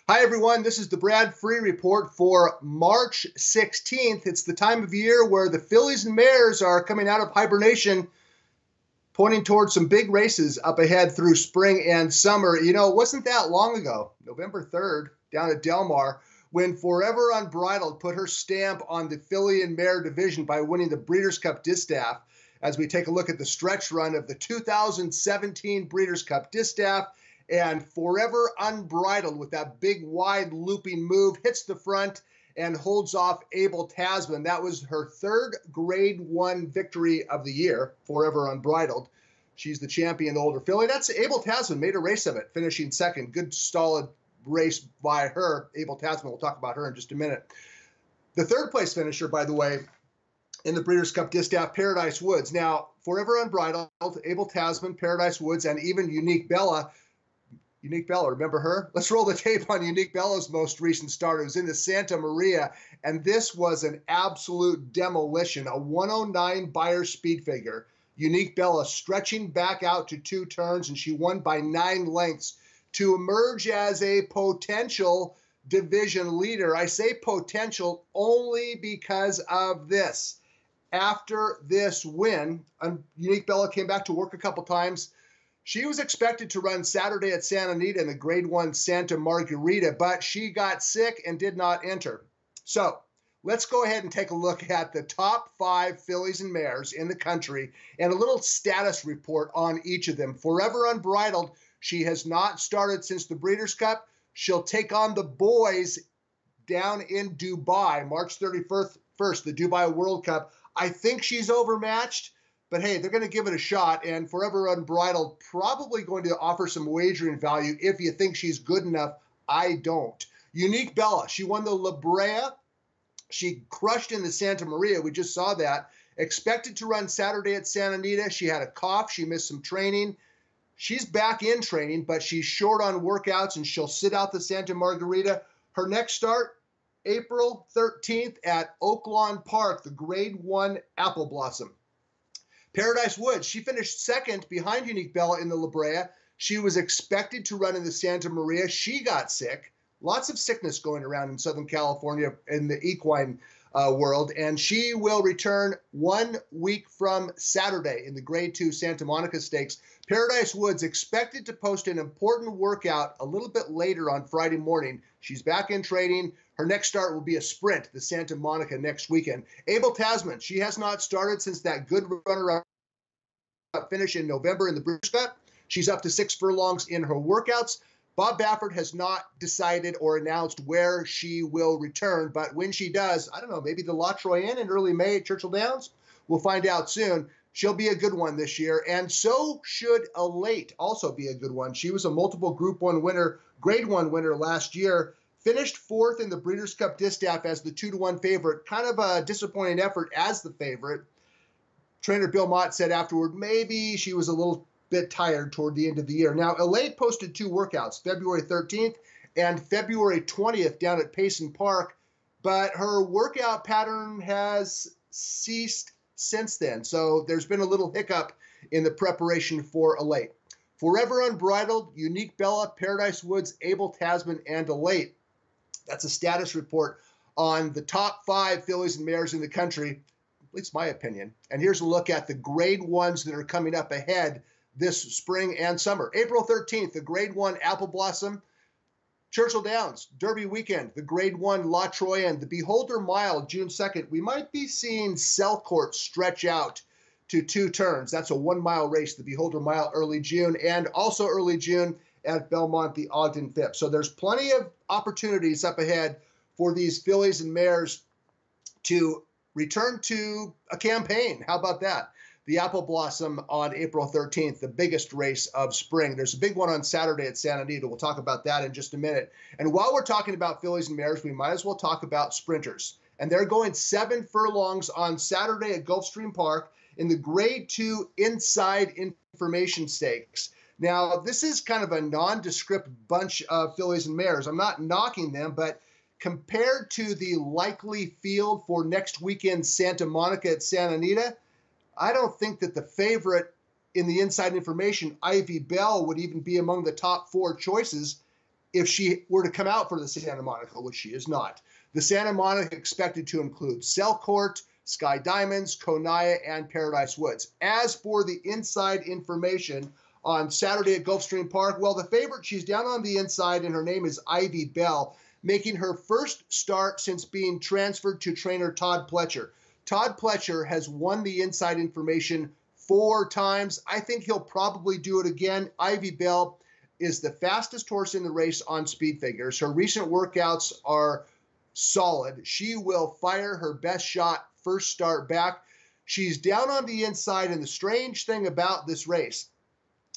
Hi, everyone. This is the Brad Free Report for March 16th. It's the time of year where the Fillies and Mares are coming out of hibernation, pointing towards some big races up ahead through spring and summer. You know, it wasn't that long ago, November 3rd, down at Del Mar, when Forever Unbridled put her stamp on the Filly and Mare division by winning the Breeders' Cup Distaff. As we take a look at the stretch run of the 2017 Breeders' Cup Distaff, and Forever Unbridled with that big wide looping move hits the front and holds off Abel Tasman. That was her third Grade 1 victory of the year, Forever Unbridled. She's the champion older filly. That's Abel Tasman, made a race of it, finishing second. Good solid race by her. Abel Tasman, we'll talk about her in just a minute. The third place finisher, by the way, in the Breeders' Cup Distaff, Paradise Woods. Now, Forever Unbridled, Abel Tasman, Paradise Woods, and even Unique Bella. Unique Bella, remember her? Let's roll the tape on Unique Bella's most recent start. It was in the Santa Maria, and this was an absolute demolition, a 109 Beyer speed figure. Unique Bella stretching back out to 2 turns, and she won by 9 lengths to emerge as a potential division leader. I say potential only because of this. After this win, Unique Bella came back to work a couple times. She was expected to run Saturday at Santa Anita in the Grade 1 Santa Margarita, but she got sick and did not enter. So let's go ahead and take a look at the top 5 fillies and mares in the country and a little status report on each of them. Forever Unbridled, she has not started since the Breeders' Cup. She'll take on the boys down in Dubai, March 31st, the Dubai World Cup. I think she's overmatched. But hey, they're going to give it a shot, and Forever Unbridled probably going to offer some wagering value if you think she's good enough. I don't. Unique Bella, she won the La Brea. She crushed in the Santa Maria. We just saw that. Expected to run Saturday at Santa Anita. She had a cough. She missed some training. She's back in training, but she's short on workouts, and she'll sit out the Santa Margarita. Her next start, April 13th at Oaklawn Park, the Grade 1 Apple Blossom. Paradise Woods, she finished second behind Unique Bella in the La Brea. She was expected to run in the Santa Maria. She got sick. Lots of sickness going around in Southern California in the equine world. And she will return 1 week from Saturday in the Grade 2 Santa Monica Stakes. Paradise Woods expected to post an important workout a little bit later on Friday morning. She's back in training. Her next start will be a sprint, the Santa Monica next weekend. Abel Tasman, she has not started since that good runner-up finish in November in the Breeders' Cup. She's up to 6 furlongs in her workouts. Bob Baffert has not decided or announced where she will return, but when she does, I don't know, maybe the La Troyenne in early May at Churchill Downs? We'll find out soon. She'll be a good one this year, and so should Elate also be a good one. She was a multiple Group 1 winner, Grade 1 winner last year, finished 4th in the Breeders' Cup Distaff as the 2-1 favorite. Kind of a disappointing effort as the favorite. Trainer Bill Mott said afterward, maybe she was a little bit tired toward the end of the year. Now, Elate posted 2 workouts, February 13th and February 20th down at Payson Park, but her workout pattern has ceased since then. So there's been a little hiccup in the preparation for Elate. Forever Unbridled, Unique Bella, Paradise Woods, Abel Tasman, and Elate. That's a status report on the top 5 fillies and mares in the country, at least my opinion. And here's a look at the Grade 1s that are coming up ahead this spring and summer. April 13th, the Grade 1 Apple Blossom, Churchill Downs, Derby weekend, the Grade 1 La Troyenne, the Beholder Mile, June 2nd. We might be seeing Selcourt stretch out to 2 turns. That's a 1-mile race, the Beholder Mile, early June, and also early June at Belmont, the Ogden Phipps. So there's plenty of opportunities up ahead for these fillies and mares to return to a campaign. How about that? The Apple Blossom on April 13th, the biggest race of spring. There's a big one on Saturday at Santa Anita. We'll talk about that in just a minute. And while we're talking about fillies and mares, we might as well talk about sprinters. And they're going 7 furlongs on Saturday at Gulfstream Park in the Grade 2 Inside Information Stakes. Now, this is kind of a nondescript bunch of fillies and mares. I'm not knocking them, but compared to the likely field for next weekend Santa Monica at Santa Anita, I don't think that the favorite in the inside information, Ivy Bell, would even be among the top 4 choices if she were to come out for the Santa Monica, which she is not. The Santa Monica expected to include Selcourt, Sky Diamonds, Konaya, and Paradise Woods. As for the inside information on Saturday at Gulfstream Park, well, the favorite, she's down on the inside, and her name is Ivy Bell, making her first start since being transferred to trainer Todd Pletcher. Todd Pletcher has won the inside information 4 times. I think he'll probably do it again. Ivy Bell is the fastest horse in the race on speed figures. Her recent workouts are solid. She will fire her best shot first start back. She's down on the inside, and the strange thing about this race,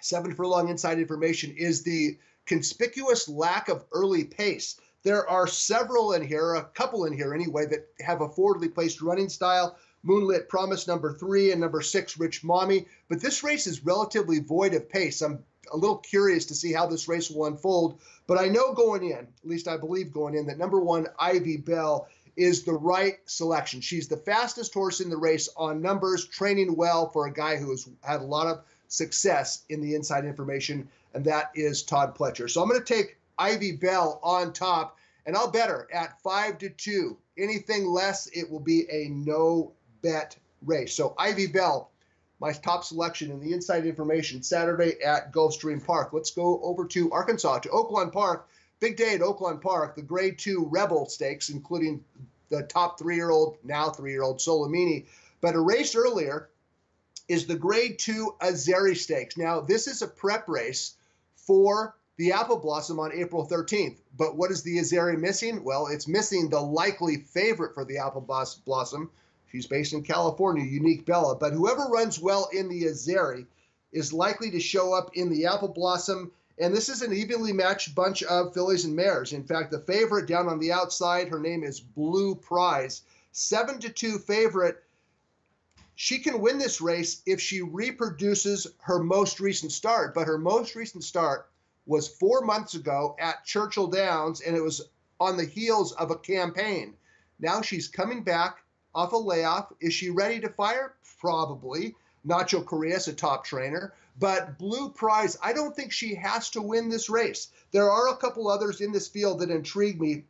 7 furlong inside information, is the conspicuous lack of early pace. There are several in here, a couple in here anyway, that have a forwardly placed running style. Moonlit Promise, number 3, and number 6, Rich Mommy. But this race is relatively void of pace. I'm a little curious to see how this race will unfold. But I know going in, at least I believe going in, that number 1, Ivy Bell, is the right selection. She's the fastest horse in the race on numbers, training well for a guy who has had a lot of success in the inside information, and that is Todd Pletcher. So I'm going to take Ivy Bell on top, and I'll bet her at 5-2. Anything less, it will be a no-bet race. So Ivy Bell, my top selection in the inside information Saturday at Gulfstream Park. Let's go over to Arkansas, to Oaklawn Park. Big day at Oaklawn Park. The Grade 2 Rebel Stakes, including the top 3-year-old, now 3-year-old Solomini. But a race earlier is the Grade 2 Azeri Stakes. Now, this is a prep race for the Apple Blossom on April 13th. But what is the Azeri missing? Well, it's missing the likely favorite for the Apple Blossom. She's based in California, Unique Bella. But whoever runs well in the Azeri is likely to show up in the Apple Blossom. And this is an evenly matched bunch of fillies and mares. In fact, the favorite down on the outside, her name is Blue Prize. 7-2 favorite. She can win this race if she reproduces her most recent start. But her most recent start was 4 months ago at Churchill Downs, and it was on the heels of a campaign. Now she's coming back off a layoff. Is she ready to fire? Probably. Nacho Correa's a top trainer. But Blue Prize, I don't think she has to win this race. There are a couple others in this field that intrigue me,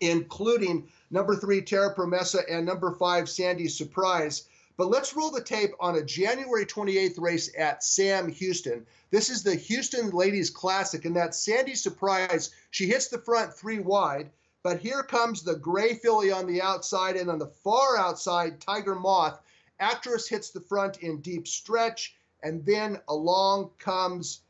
including number 3, Terra Promesa, and number 5, Sandy Surprise. But let's roll the tape on a January 28th race at Sam Houston. This is the Houston Ladies Classic, and that Sandy Surprise, she hits the front 3 wide, but here comes the gray filly on the outside, and on the far outside, Tiger Moth. Actress hits the front in deep stretch, and then along comes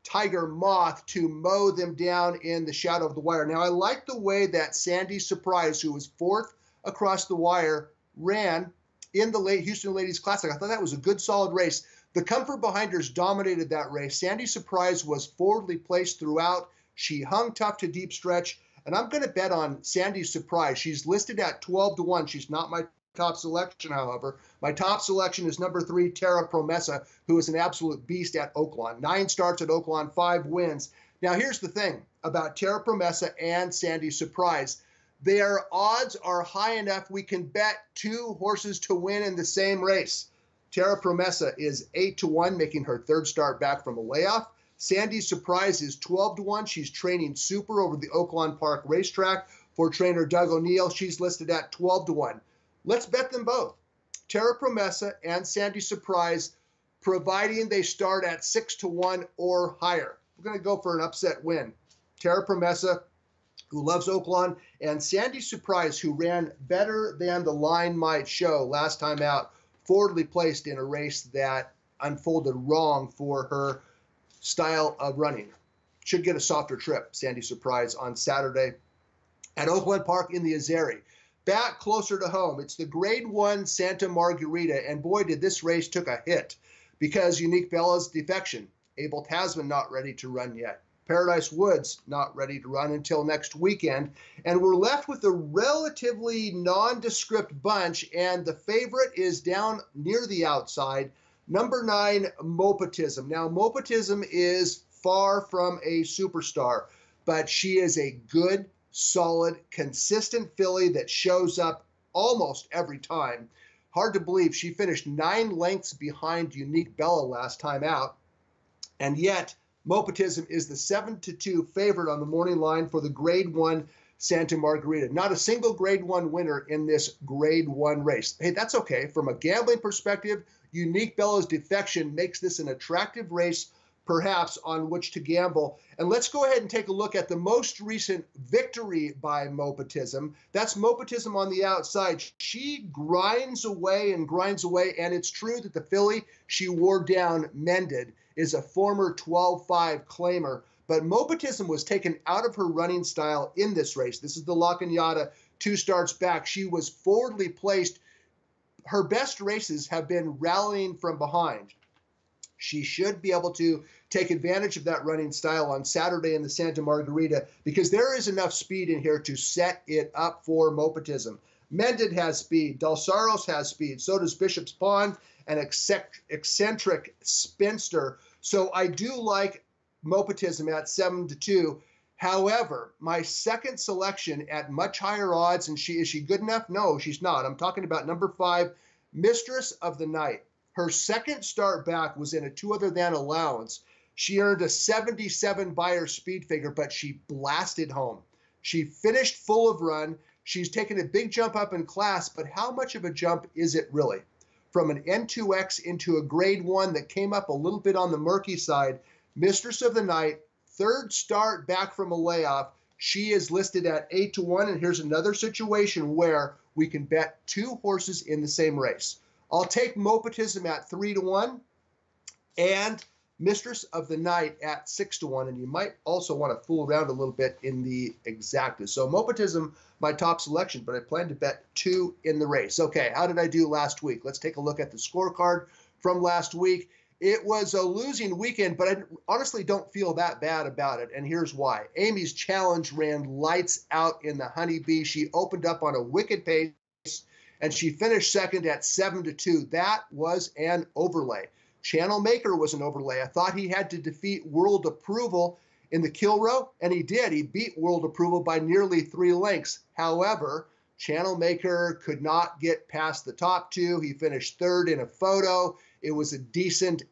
Tiger Moth to mow them down in the shadow of the wire. Now, I like the way that Sandy Surprise, who was 4th across the wire, ran in the Houston Ladies Classic. I thought that was a good, solid race. The Comfort Behinders dominated that race. Sandy Surprise was forwardly placed throughout. She hung tough to deep stretch, and I'm going to bet on Sandy Surprise. She's listed at 12-1. She's not my top selection, however. My top selection is number 3, Terra Promesa, who is an absolute beast at Oaklawn. 9 starts at Oaklawn, 5 wins. Now, here's the thing about Terra Promesa and Sandy Surprise. Their odds are high enough we can bet 2 horses to win in the same race. Terra Promesa is 8-1, making her 3rd start back from a layoff. Sandy Surprise is 12-1. She's training super over the Oaklawn Park racetrack for trainer Doug O'Neill. She's listed at 12-1. Let's bet them both. Terra Promesa and Sandy Surprise, providing they start at 6-1 or higher. We're going to go for an upset win. Terra Promesa, who loves Oaklawn, and Sandy Surprise, who ran better than the line might show last time out, forwardly placed in a race that unfolded wrong for her style of running. Should get a softer trip, Sandy Surprise, on Saturday at Oaklawn Park in the Azeri. Back closer to home, it's the Grade 1 Santa Margarita, and boy, did this race took a hit because Unique Bella's defection. Abel Tasman not ready to run yet. Paradise Woods not ready to run until next weekend, and we're left with a relatively nondescript bunch, and the favorite is down near the outside, number 9, Mopatism. Now, Mopatism is far from a superstar, but she is a good, solid, consistent filly that shows up almost every time. Hard to believe she finished 9 lengths behind Unique Bella last time out, and yet Mopatism is the 7-2 favorite on the morning line for the Grade 1 Santa Margarita. Not a single Grade 1 winner in this Grade 1 race. Hey, that's okay. From a gambling perspective, Unique Bellows defection makes this an attractive race, perhaps, on which to gamble. And let's go ahead and take a look at the most recent victory by Mopatism. That's Mopatism on the outside. She grinds away, and it's true that the filly she wore down, Mended, is a former 12-5 claimer. But Mopatism was taken out of her running style in this race. This is the La Cañada, 2 starts back. She was forwardly placed. Her best races have been rallying from behind. She should be able to take advantage of that running style on Saturday in the Santa Margarita because there is enough speed in here to set it up for Mopatism. Mended has speed. Dalsaros has speed. So does Bishop's Pond, an eccentric spinster. So I do like Mopatism at 7-2. However, my second selection at much higher odds, and is she good enough? No, she's not. I'm talking about number 5, Mistress of the Night. Her second start back was in a 2 other than allowance. She earned a 77 Beyer speed figure, but she blasted home. She finished full of run. She's taken a big jump up in class, but how much of a jump is it really? From an N2X into a Grade 1 that came up a little bit on the murky side, Mistress of the Night, third start back from a layoff. She is listed at 8-1, and here's another situation where we can bet 2 horses in the same race. I'll take Mopatism at 3-1 and Mistress of the Night at 6-1, and you might also want to fool around a little bit in the exactas. So Mopatism, my top selection, but I plan to bet 2 in the race. Okay, how did I do last week? Let's take a look at the scorecard from last week. It was a losing weekend, but I honestly don't feel that bad about it, and here's why. Amy's Challenge ran lights out in the Honeybee. She opened up on a wicked pace, and she finished second at 7-2. That was an overlay. Channel Maker was an overlay. I thought he had to defeat World Approval in the Kilrow, and he did. He beat World Approval by nearly 3 lengths. However, Channel Maker could not get past the top 2. He finished third in a photo. It was a decent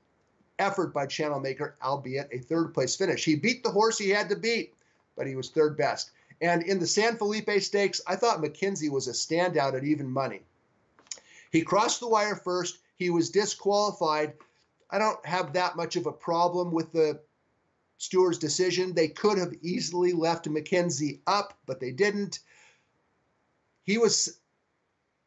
effort by Channel Maker, albeit a third-place finish. He beat the horse he had to beat, but he was third best. And in the San Felipe Stakes, I thought McKenzie was a standout at even money. He crossed the wire first. He was disqualified. I don't have that much of a problem with the stewards' decision. They could have easily left McKenzie up, but they didn't. He was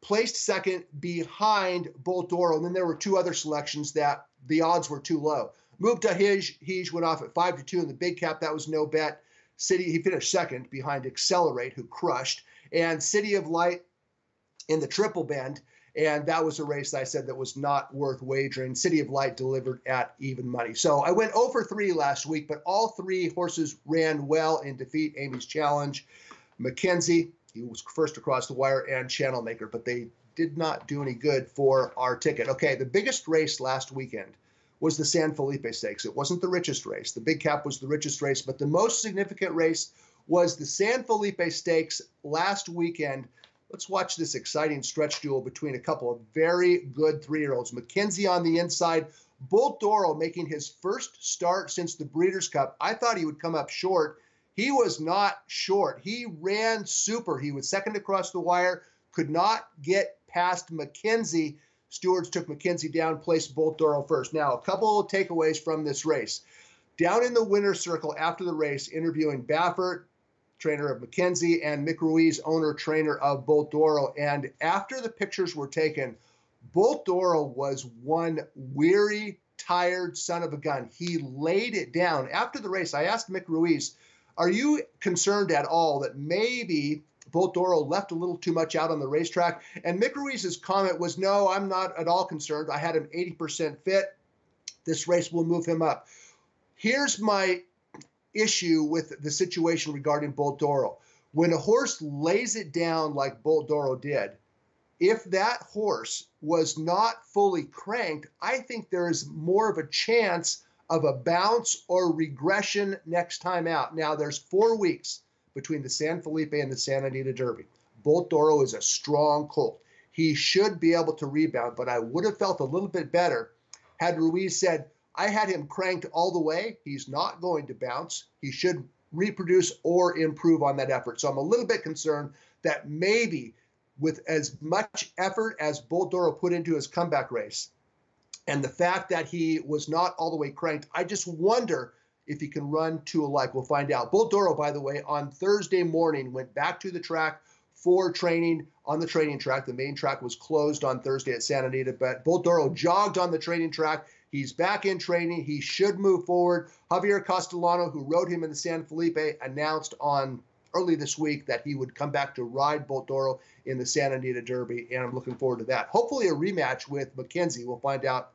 placed second behind Bolt D'Oro, and then there were 2 other selections that the odds were too low. Move to Hige went off at 5-2 in the big cap. That was no bet. He finished second behind Accelerate, who crushed, and City of Light in the Triple Bend, and that was a race that I said that was not worth wagering. City of Light delivered at even money. So I went 0 for 3 last week, but all 3 horses ran well in defeat. Amy's Challenge, McKenzie, he was first across the wire, and Channel Maker, but they did not do any good for our ticket. Okay, the biggest race last weekend was the San Felipe Stakes. It wasn't the richest race. The big cap was the richest race, but the most significant race was the San Felipe Stakes last weekend. Let's watch this exciting stretch duel between a couple of very good 3-year-olds. McKenzie on the inside, Bolt D'Oro making his first start since the Breeders' Cup. I thought he would come up short. He was not short. He ran super. He was second across the wire, could not get past McKenzie. Stewards took McKenzie down, placed Bolt D'Oro first. Now, a couple of takeaways from this race. Down in the winner's circle after the race, interviewing Baffert, trainer of McKenzie, and Mick Ruiz, owner, trainer of Bolt D'Oro. And after the pictures were taken, Bolt D'Oro was one weary, tired son of a gun. He laid it down. After the race, I asked Mick Ruiz, are you concerned at all that maybe Bolt D'Oro left a little too much out on the racetrack? And Mick Ruiz's comment was, no, I'm not at all concerned. I had him 80% fit. This race will move him up. Here's my issue with the situation regarding Bolt D'Oro. When a horse lays it down like Bolt D'Oro did, if that horse was not fully cranked, I think there is more of a chance of a bounce or regression next time out. Now, there's 4 weeks between the San Felipe and the Santa Anita Derby. Bolt D'Oro is a strong colt. He should be able to rebound, but I would have felt a little bit better had Ruiz said, I had him cranked all the way. He's not going to bounce. He should reproduce or improve on that effort. So I'm a little bit concerned that maybe with as much effort as Bull Doro put into his comeback race, and the fact that he was not all the way cranked, I just wonder if he can run two alike. We'll find out. Bull Doro, by the way, on Thursday morning went back to the track for training on the training track. The main track was closed on Thursday at Santa Anita, but Bull Doro jogged on the training track. He's back in training. He should move forward. Javier Castellano, who rode him in the San Felipe, announced on early this week that he would come back to ride Bull Doro in the Santa Anita Derby, and I'm looking forward to that. Hopefully a rematch with McKenzie. We'll find out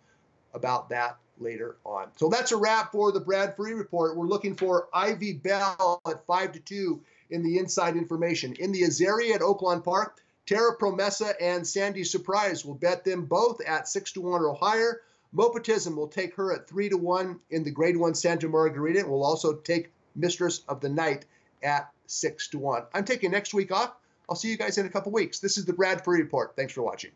about that later on. So that's a wrap for the Brad Free Report. We're looking for Ivy Bell at 5-2 in the inside information. In the Azaria at Oaklawn Park, Terra Promesa and Sandy Surprise will bet them both at 6-1 or higher. Mopatism will take her at 3-1 in the Grade 1 Santa Margarita, and will also take Mistress of the Night at 6-1. I'm taking next week off. I'll see you guys in a couple weeks. This is the Brad Free Report. Thanks for watching.